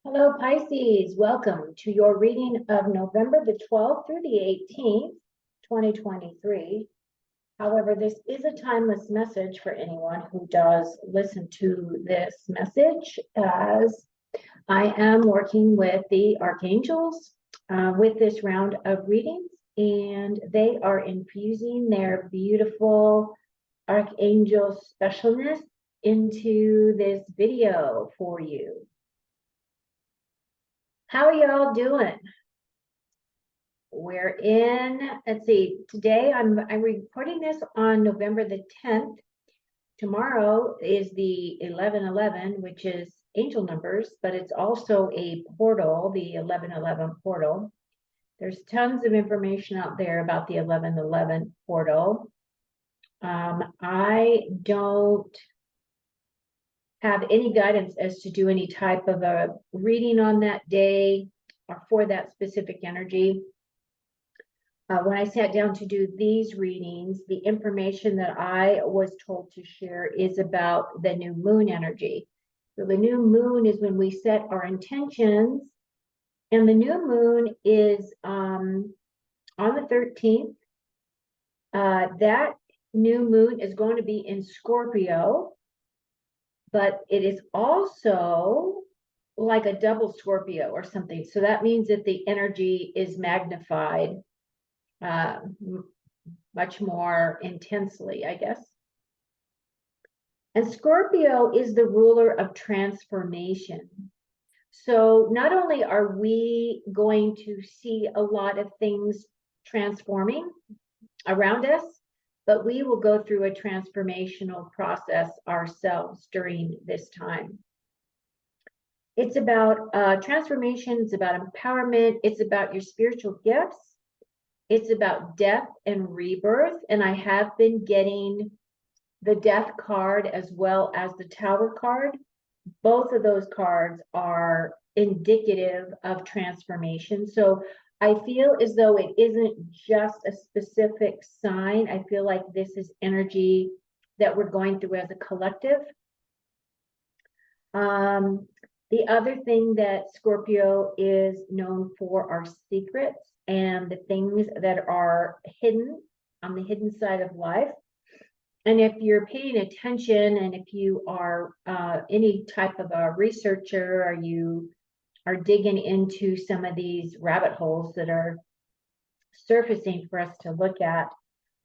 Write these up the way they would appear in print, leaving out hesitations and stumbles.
Hello, Pisces. Welcome to your reading of November the 12th through the 18th, 2023. However, this is a timeless message for anyone who does listen to this message, as I am working with the archangels with this round of readings, and they are infusing their beautiful archangel specialness into this video for you. How are y'all doing? We're in, let's see, today I'm recording this on November the 10th. Tomorrow is the 1111, which is angel numbers, but it's also a portal, the 1111 portal. There's tons of information out there about the 1111 portal. I don't have any guidance as to do any type of a reading on that day or for that specific energy. When I sat down to do these readings, the information that I was told to share is about the new moon energy. So the new moon is when we set our intentions, and the new moon is on the 13th. That new moon is going to be in Scorpio, but it is also like a double Scorpio or something. So that means that the energy is magnified much more intensely, I guess. And Scorpio is the ruler of transformation. So not only are we going to see a lot of things transforming around us, but we will go through a transformational process ourselves during this time. It's about transformation, it's about empowerment, it's about your spiritual gifts, it's about death and rebirth. And I have been getting the death card as well as the Tower card. Both of those cards are indicative of transformation. So I feel as though it isn't just a specific sign. I feel like this is energy that we're going through as a collective. The other thing that Scorpio is known for are secrets and the things that are hidden on the hidden side of life. And if you're paying attention, and if you are any type of a researcher, or you are digging into some of these rabbit holes that are surfacing for us to look at,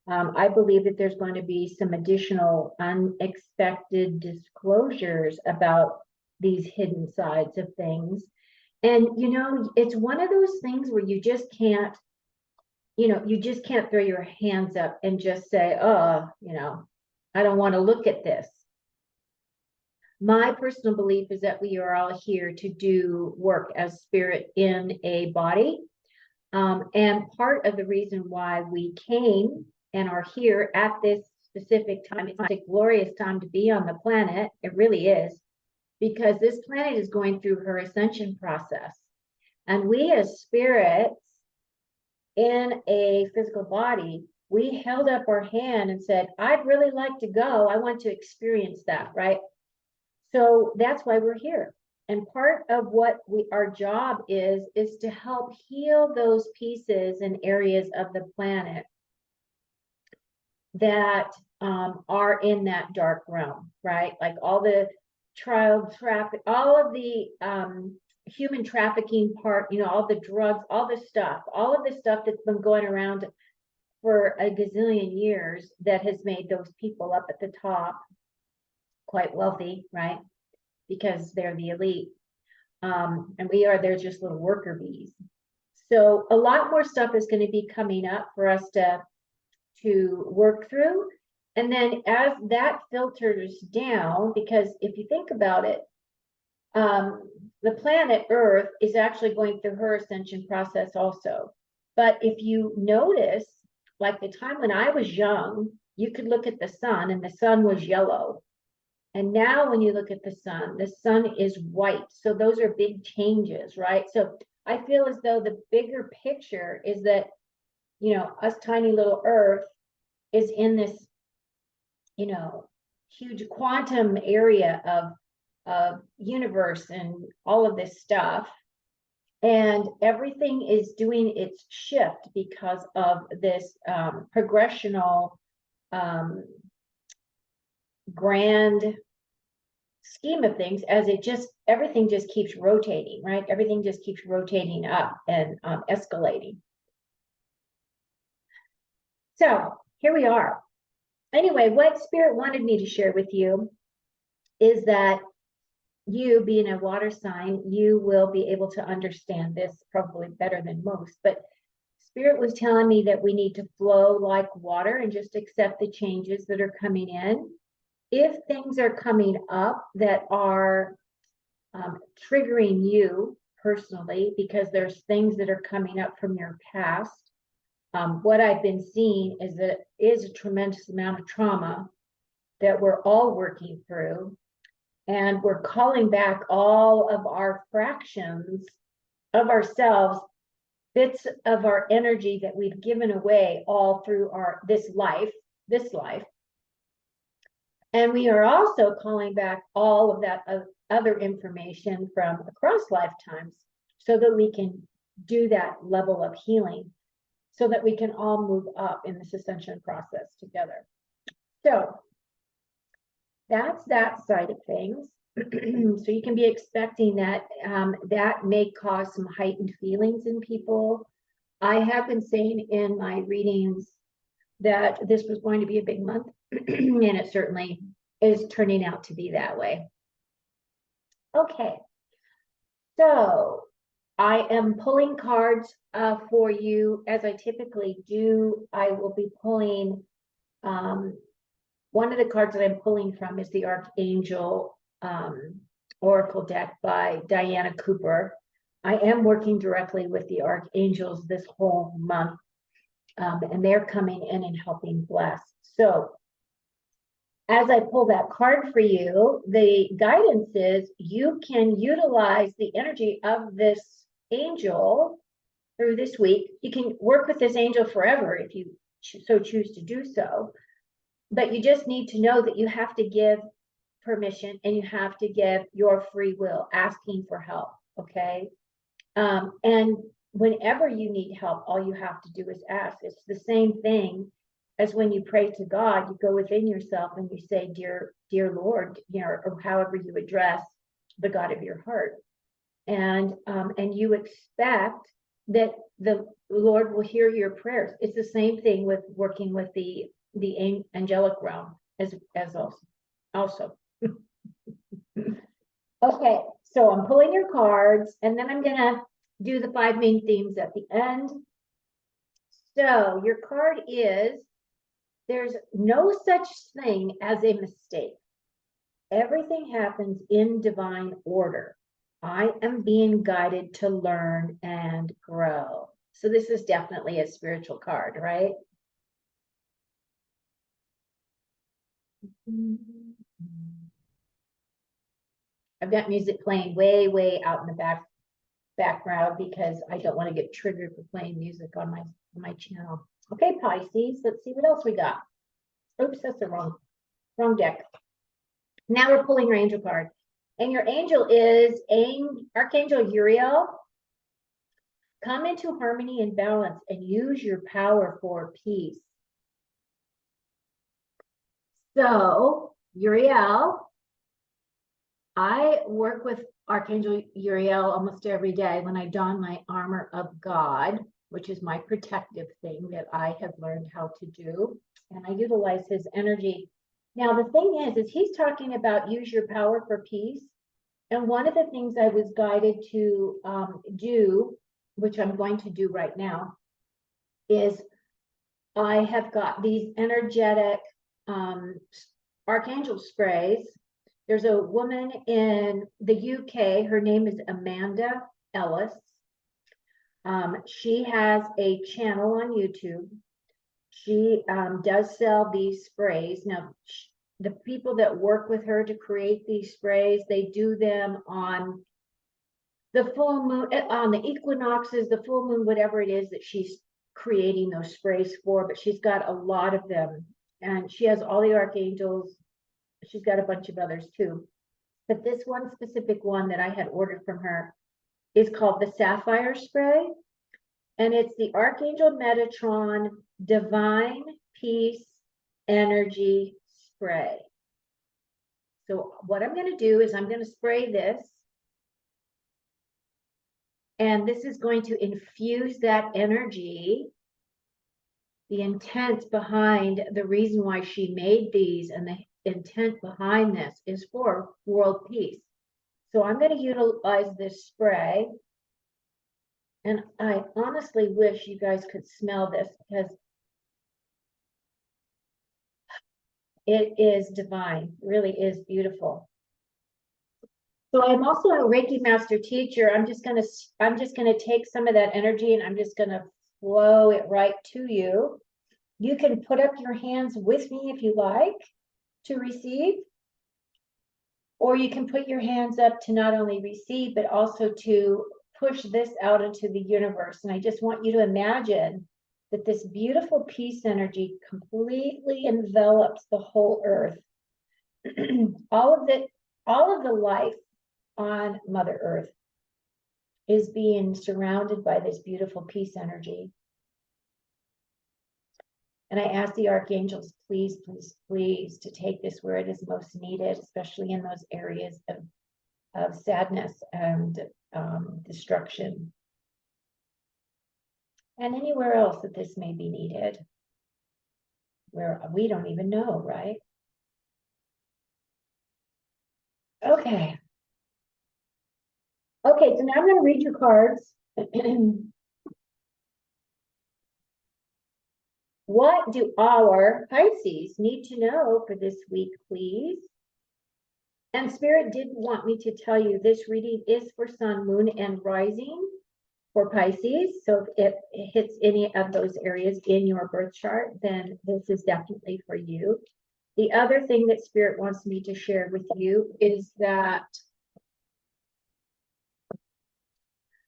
I believe that there's going to be some additional unexpected disclosures about these hidden sides of things. And, you know, it's one of those things where you just can't, you just can't throw your hands up and just say, oh, I don't want to look at this. My personal belief is that we are all here to do work as spirit in a body. And part of the reason why we came and are here at this specific time, it's a glorious time to be on the planet. It really is, because this planet is going through her ascension process. And we as spirits in a physical body, we held up our hand and said, I'd really like to go. I want to experience that, right? So that's why we're here. And part of what our job is to help heal those pieces and areas of the planet that are in that dark realm, right? Like all the child traffic, all of the human trafficking part, all the drugs, all the stuff that's been going around for a gazillion years that has made those people up at the top quite wealthy, right? Because they're the elite. And they're just little worker bees. So a lot more stuff is going to be coming up for us to work through. And then as that filters down, because if you think about it, the planet Earth is actually going through her ascension process also. But if you notice, like the time when I was young, you could look at the sun and the sun was yellow. And now when you look at the sun is white. So those are big changes, right? So I feel as though the bigger picture is that, us tiny little Earth is in this, huge quantum area of universe and all of this stuff. And everything is doing its shift because of this progressional grand scheme of things, as everything just keeps rotating, right? Everything just keeps rotating up and escalating. So here we are. Anyway, what Spirit wanted me to share with you is that you, being a water sign, you will be able to understand this probably better than most. But Spirit was telling me that we need to flow like water and just accept the changes that are coming in. If things are coming up that are triggering you personally, because there's things that are coming up from your past, what I've been seeing is that it is a tremendous amount of trauma that we're all working through. And we're calling back all of our fractions of ourselves, bits of our energy that we've given away all through this life. And we are also calling back all of that other information from across lifetimes so that we can do that level of healing, so that we can all move up in this ascension process together. So that's that side of things. So you can be expecting that that may cause some heightened feelings in people. I have been saying in my readings that this was going to be a big month, and it certainly is turning out to be that way. Okay, so I am pulling cards for you, as I typically do. I will be pulling, one of the cards that I'm pulling from is the Archangel Oracle deck by Diana Cooper. I am working directly with the Archangels this whole month, and they're coming in and helping bless. So as I pull that card for you, the guidance is you can utilize the energy of this angel through this week. You can work with this angel forever if you so choose to do so, but you just need to know that you have to give permission and you have to give your free will, asking for help. Okay. And whenever you need help, all you have to do is ask. It's the same thing as when you pray to God. You go within yourself and you say, dear Lord, or however you address the God of your heart. And you expect that the Lord will hear your prayers. It's the same thing with working with the angelic realm as also. Okay, so I'm pulling your cards, and then I'm gonna do the 5 main themes at the end. So your card is, there's no such thing as a mistake. Everything happens in divine order. I am being guided to learn and grow. So this is definitely a spiritual card, right? I've got music playing way out in the background because I don't want to get triggered for playing music on my channel. Okay, Pisces, let's see what else we got. Oops, that's the wrong deck. Now we're pulling your angel card. And your angel is Archangel Uriel. Come into harmony and balance and use your power for peace. So, Uriel, I work with Archangel Uriel almost every day when I don my armor of God, which is my protective thing that I have learned how to do. And I utilize his energy. Now, the thing is he's talking about use your power for peace. And one of the things I was guided to do, which I'm going to do right now, is I have got these energetic Archangel sprays. There's a woman in the UK, her name is Amanda Ellis. She has a channel on YouTube. She does sell these sprays. Now, the people that work with her to create these sprays, they do them on the full moon, on the equinoxes, the full moon, whatever it is that she's creating those sprays for, but she's got a lot of them. And she has all the archangels. She's got a bunch of others too. But this one specific one that I had ordered from her is called the Sapphire Spray. And it's the Archangel Metatron Divine Peace Energy Spray. So what I'm going to do is I'm going to spray this. And this is going to infuse that energy, the intent behind the reason why she made these, and the intent behind this is for world peace. So I'm going to utilize this spray. And I honestly wish you guys could smell this, because it is divine, really is beautiful. So I'm also a Reiki master teacher. I'm just gonna take some of that energy and I'm just gonna flow it right to you. You can put up your hands with me if you like to receive, or you can put your hands up to not only receive, but also to push this out into the universe. And I just want you to imagine that this beautiful peace energy completely envelops the whole earth. all of the life on Mother Earth is being surrounded by this beautiful peace energy. And I ask the archangels, please, please, please, to take this where it is most needed, especially in those areas of sadness and destruction. And anywhere else that this may be needed, where we don't even know, right? Okay. Okay, so now I'm going to read your cards. What do our Pisces need to know for this week, please? And Spirit did want me to tell you this reading is for Sun, Moon, and Rising for Pisces. So if it hits any of those areas in your birth chart, then this is definitely for you. The other thing that Spirit wants me to share with you is that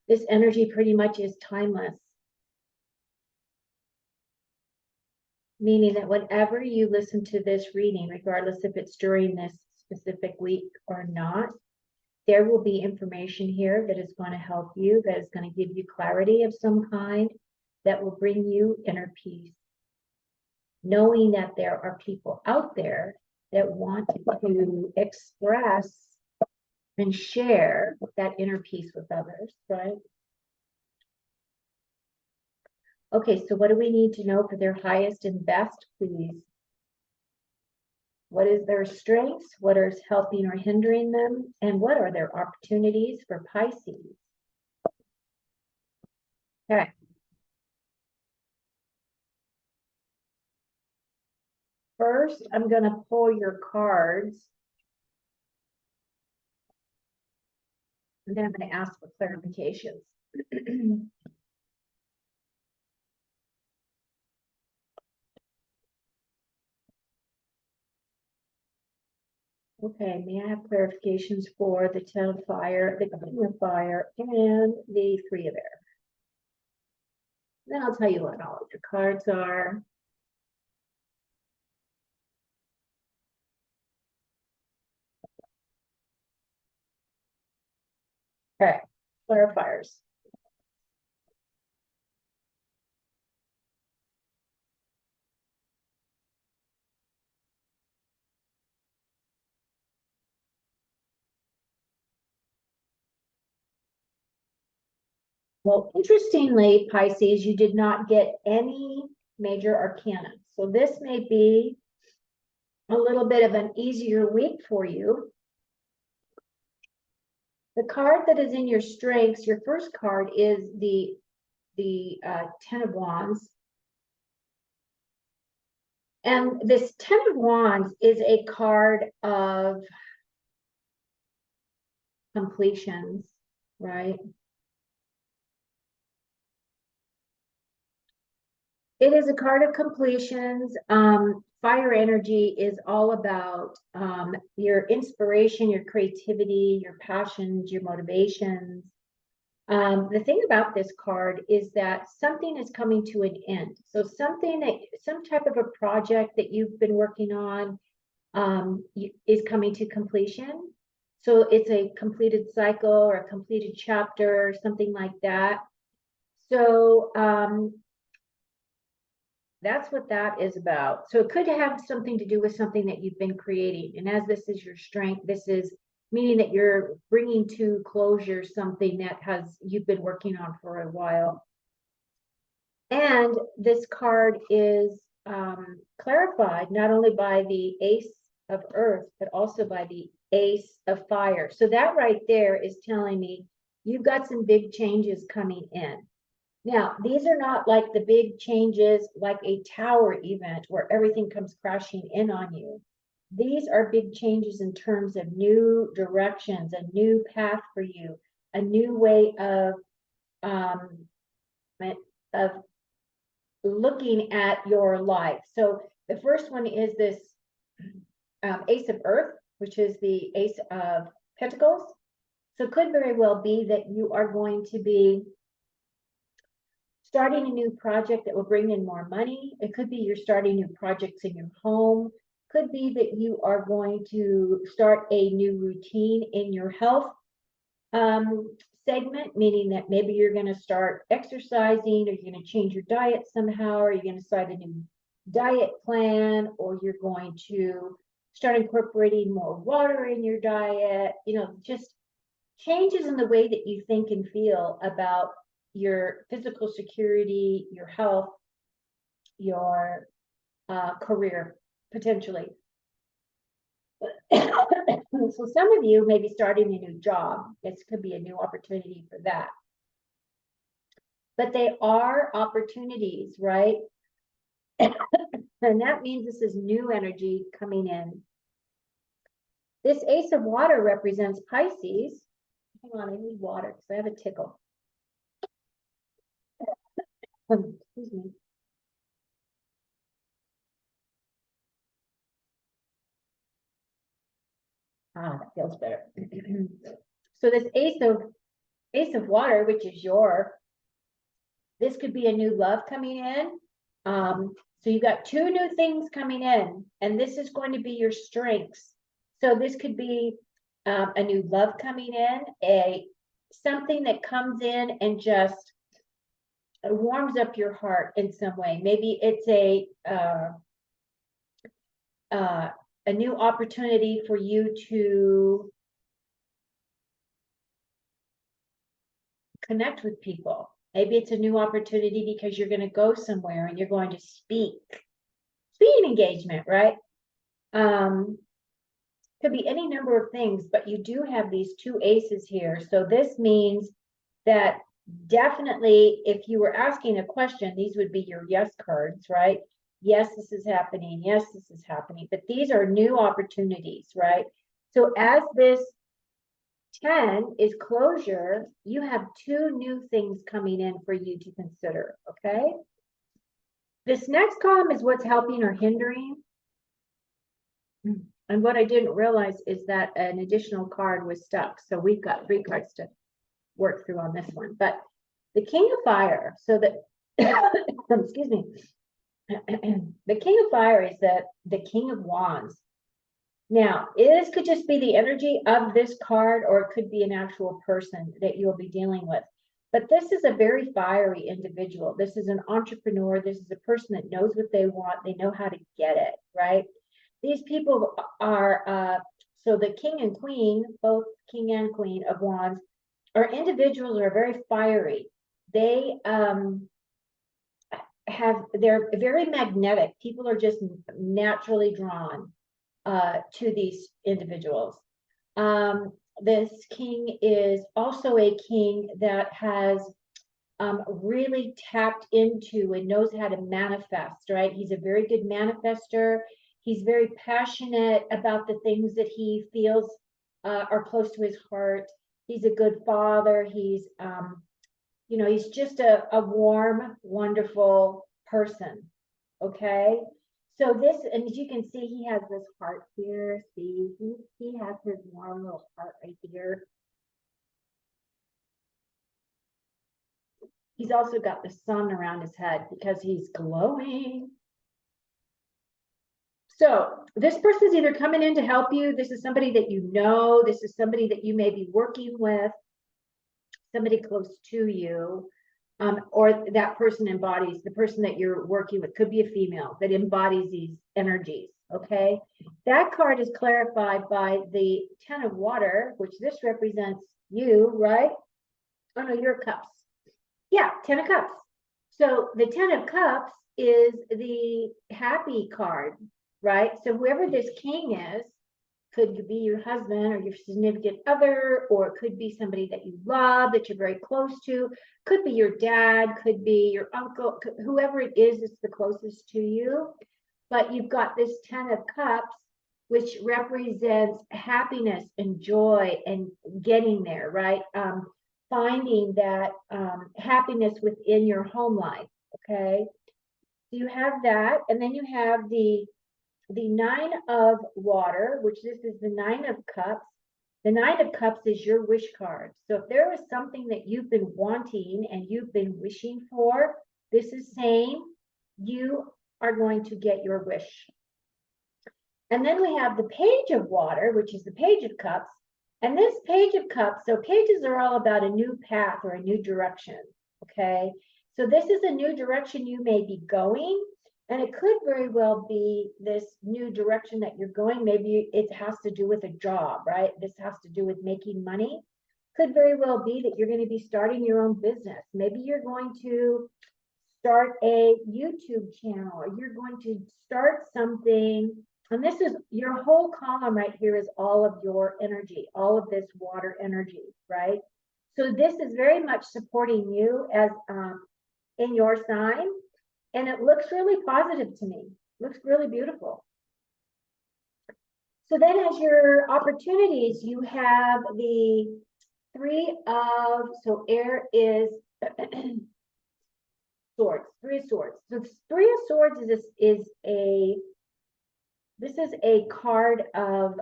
this energy pretty much is timeless. Meaning that whenever you listen to this reading, regardless if it's during this specific week or not, there will be information here that is going to help you, that is going to give you clarity of some kind, that will bring you inner peace. Knowing that there are people out there that want to express and share that inner peace with others, right? Okay, so what do we need to know for their highest and best, please? What is their strengths? What is helping or hindering them? And what are their opportunities for Pisces? Okay. First, I'm going to pull your cards. And then I'm going to ask for clarifications. Okay, may I have clarifications for the 10 of fire, the Queen of fire, and the 3 of air? Then I'll tell you what all of your cards are. Okay, clarifiers. Well, interestingly, Pisces, you did not get any major arcana. So this may be a little bit of an easier week for you. The card that is in your strengths, your first card is the 10 of Wands. And this 10 of Wands is a card of completions, right? It is a card of completions. Fire energy is all about your inspiration, your creativity, your passions, your motivations. The thing about this card is that something is coming to an end. So some type of a project that you've been working on is coming to completion. So it's a completed cycle or a completed chapter or something like that. So that's what that is about. So it could have something to do with something that you've been creating. And as this is your strength, this is meaning that you're bringing to closure something that you've been working on for a while. And this card is clarified not only by the Ace of Earth, but also by the Ace of Fire. So that right there is telling me you've got some big changes coming in. Now, these are not like the big changes like a tower event where everything comes crashing in on you. These are big changes in terms of new directions, a new path for you, a new way of looking at your life. So the first one is this Ace of Earth, which is the Ace of Pentacles. So it could very well be that you are going to be starting a new project that will bring in more money. It could be you're starting new projects in your home. Could be that you are going to start a new routine in your health segment, meaning that maybe you're going to start exercising, or you're going to change your diet somehow, or you're going to start a new diet plan, or you're going to start incorporating more water in your diet, just changes in the way that you think and feel about your physical security, your health, your career, potentially. So some of you may be starting a new job. This could be a new opportunity for that. But they are opportunities, right? And that means this is new energy coming in. This Ace of Water represents Pisces. Hang on, I need water because I have a tickle. Excuse me. Ah, that feels better. So this Ace of Water, which is this could be a new love coming in. So you've got two new things coming in, and this is going to be your strengths. So this could be a new love coming in, something that comes in and just warms up your heart in some way. Maybe it's a new opportunity for you to connect with people. Maybe it's a new opportunity because you're going to go somewhere and you're going to speak. Speaking engagement, right? Could be any number of things, but you do have these two aces here. So this means that definitely, if you were asking a question, these would be your yes cards, right? Yes, this is happening. Yes, this is happening. But these are new opportunities, right? So as this 10 is closure, you have two new things coming in for you to consider, okay? This next column is what's helping or hindering. And what I didn't realize is that an additional card was stuck. So we've got 3 cards to work through on this one. But the King of Fire, so that, excuse me, the King of Fire is the King of Wands. Now, this could just be the energy of this card, or it could be an actual person that you'll be dealing with. But this is a very fiery individual. This is an entrepreneur. This is a person that knows what they want. They know how to get it, right? These people are, so the King and Queen, both King and Queen of Wands, are individuals who are very fiery. They they're very magnetic. People are just naturally drawn to these individuals. This king is also a king that has really tapped into and knows how to manifest, right? He's a very good manifester. He's very passionate about the things that he feels are close to his heart. He's a good father. He's, he's just a warm, wonderful person. Okay. So this, and as you can see, he has this heart here. See, he has his warm little heart right here. He's also got the sun around his head because he's glowing. So this person's either coming in to help you. This is somebody that you know. This is somebody that you may be working with, somebody close to you. Or that person embodies, the person that you're working with could be a female that embodies these energies, okay? That card is clarified by the 10 of water, which this represents you, right? Oh no, your cups. Yeah, 10 of cups. So the 10 of cups is the happy card, right? So whoever this king is, could be your husband or your significant other, or it could be somebody that you love, that you're very close to, could be your dad, could be your uncle, whoever it is that's the closest to you. But you've got this 10 of cups, which represents happiness and joy and getting there, right? Finding that happiness within your home life, okay? So you have that, and then you have the 9 of water, which this is the 9 of cups. The 9 of cups is your wish card. So if there is something that you've been wanting and you've been wishing for, this is saying you are going to get your wish. And then we have the page of water, which is the page of cups. And this page of cups, so pages are all about a new path or a new direction, okay? So this is a new direction you may be going. And it could very well be this new direction that you're going. Maybe it has to do with a job, right? This has to do with making money. Could very well be that you're going to be starting your own business. Maybe you're going to start a YouTube channel, or you're going to start something. And this is your whole column right here is all of your energy, all of this water energy, right? So this is very much supporting you as in your sign. And it looks really positive to me. Looks really beautiful. So then as your opportunities, you have the 3 of, so air is swords, 3 of swords. So 3 of swords is a card of,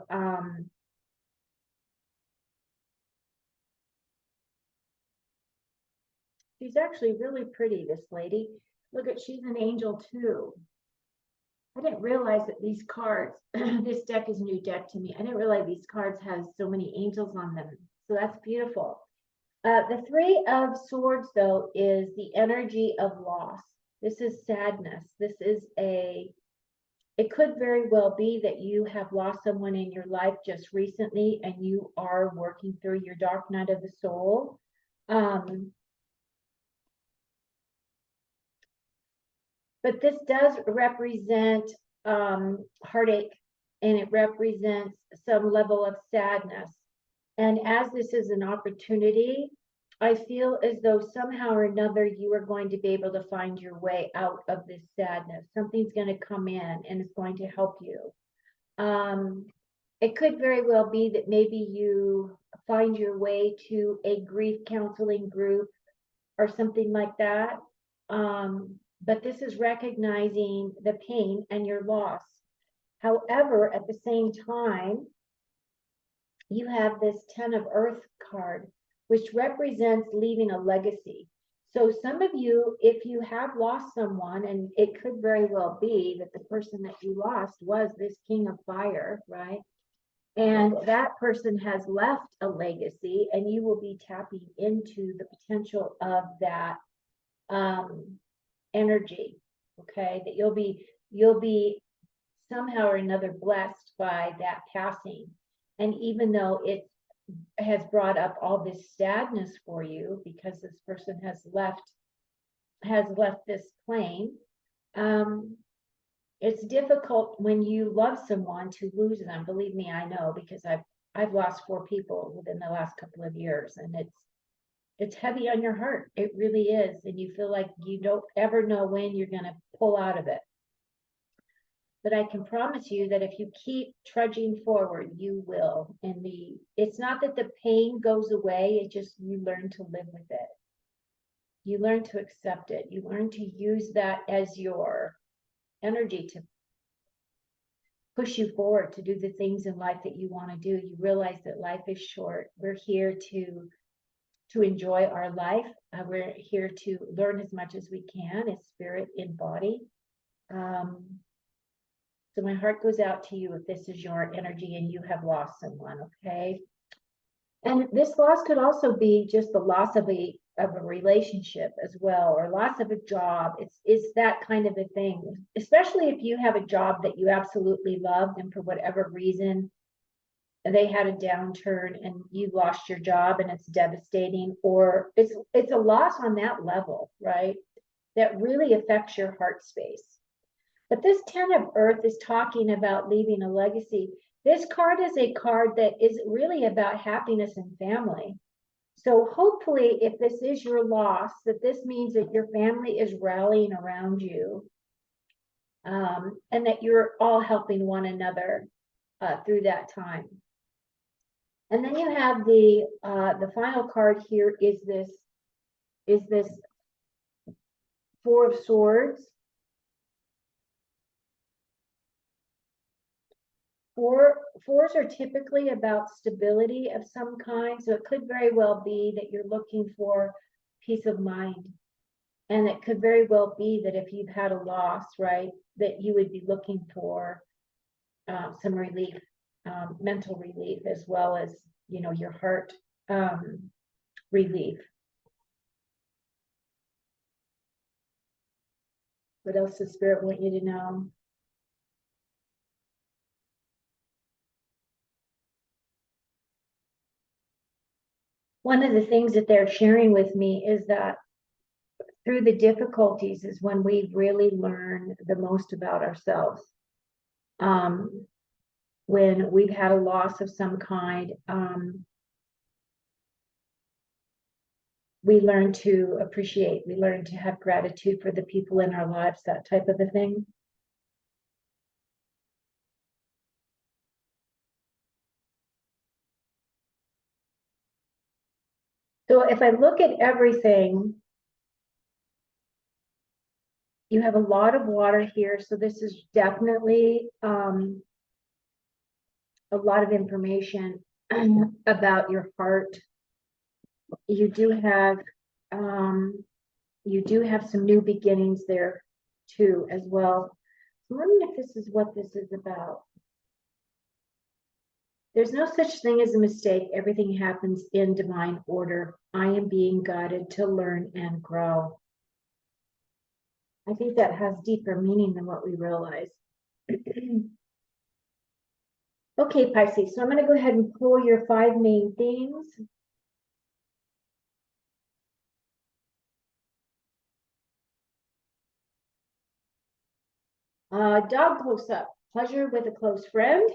she's actually really pretty, this lady. Look at, she's an angel too. I didn't realize that these cards, this deck is a new deck to me. I didn't realize these cards has so many angels on them. So that's beautiful. The 3 of swords, though, is the energy of loss. This is sadness. This is it could very well be that you have lost someone in your life just recently and you are working through your dark night of the soul. But this does represent heartache, and it represents some level of sadness. And as this is an opportunity, I feel as though somehow or another you are going to be able to find your way out of this sadness. Something's going to come in and it's going to help you. It could very well be that maybe you find your way to a grief counseling group or something like that. But this is recognizing the pain and your loss. However, at the same time, you have this 10 of earth card, which represents leaving a legacy. So some of you, if you have lost someone, and it could very well be that the person that you lost was this king of fire, right? And that person has left a legacy, and you will be tapping into the potential of that energy, okay? That you'll be somehow or another blessed by that passing. And even though it has brought up all this sadness for you because this person has left this plane, it's difficult when you love someone to lose them. Believe me, I know, because I've lost 4 people within the last couple of years, and it's heavy on your heart. It really is. And you feel like you don't ever know when you're going to pull out of it. But I can promise you that if you keep trudging forward, you will. And it's not that the pain goes away, it just, you learn to live with it. You learn to accept it. You learn to use that as your energy to push you forward, to do the things in life that you want to do. You realize that life is short. We're here to enjoy our life. We're here to learn as much as we can as spirit in body. So my heart goes out to you if this is your energy and you have lost someone, okay? And this loss could also be just the loss of a relationship as well, or loss of a job. It's that kind of a thing, especially if you have a job that you absolutely loved and for whatever reason they had a downturn and you lost your job and it's devastating, or it's a loss on that level, right? That really affects your heart space. But this 10 of Earth is talking about leaving a legacy. This card is a card that is really about happiness and family. So hopefully, if this is your loss, that this means that your family is rallying around you, and that you're all helping one another through that time. And then you have the final card here is this Four of Swords. Fours are typically about stability of some kind, so it could very well be that you're looking for peace of mind. And it could very well be that if you've had a loss, right, that you would be looking for some relief, mental relief, as well as, you know, your heart relief. What else does Spirit want you to know? One of the things that they're sharing with me is that through the difficulties is when we really learn the most about ourselves. When we've had a loss of some kind, we learn to appreciate, we learn to have gratitude for the people in our lives, that type of a thing. So if I look at everything, you have a lot of water here. So this is definitely a lot of information about your heart. You do have some new beginnings there too, as well. I'm wondering if this is what this is about. There's no such thing as a mistake. Everything happens in divine order. I am being guided to learn and grow. I think that has deeper meaning than what we realize. Okay, Pisces, so I'm going to go ahead and pull your 5 main themes. Dog close-up, pleasure with a close friend.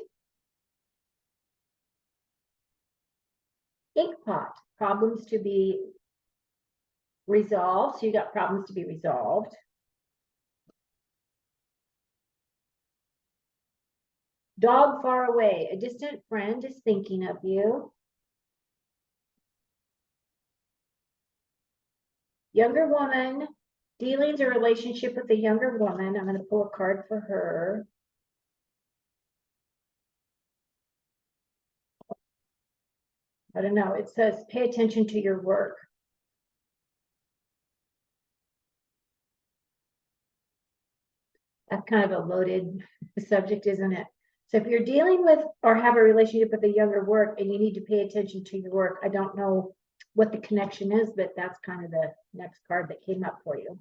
Ink pot, problems to be resolved. So you got problems to be resolved. Dog far away, a distant friend is thinking of you. Younger woman, dealings or relationship with a younger woman. I'm going to pull a card for her. I don't know. It says, pay attention to your work. That's kind of a loaded subject, isn't it? So if you're dealing with or have a relationship with a younger work and you need to pay attention to your work, I don't know what the connection is, but that's kind of the next card that came up for you.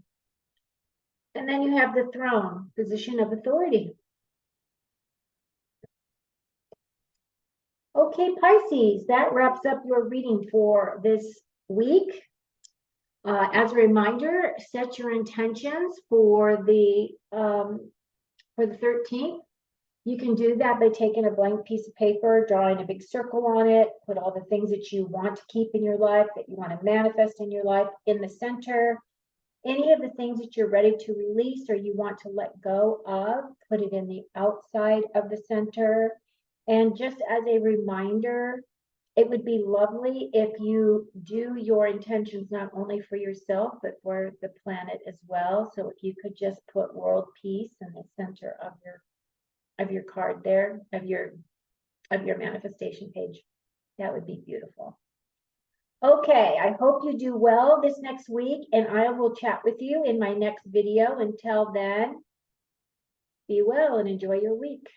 And then you have the Throne, position of authority. Okay, Pisces, that wraps up your reading for this week. As a reminder, set your intentions for the 13th. You can do that by taking a blank piece of paper, drawing a big circle on it, put all the things that you want to keep in your life, that you want to manifest in your life in the center. Any of the things that you're ready to release or you want to let go of, put it in the outside of the center. And just as a reminder, it would be lovely if you do your intentions not only for yourself, but for the planet as well. So if you could just put world peace in the center of your card there, of your manifestation page, that would be beautiful. Okay, I hope you do well this next week, and I will chat with you in my next video. Until then, Be well and enjoy your week.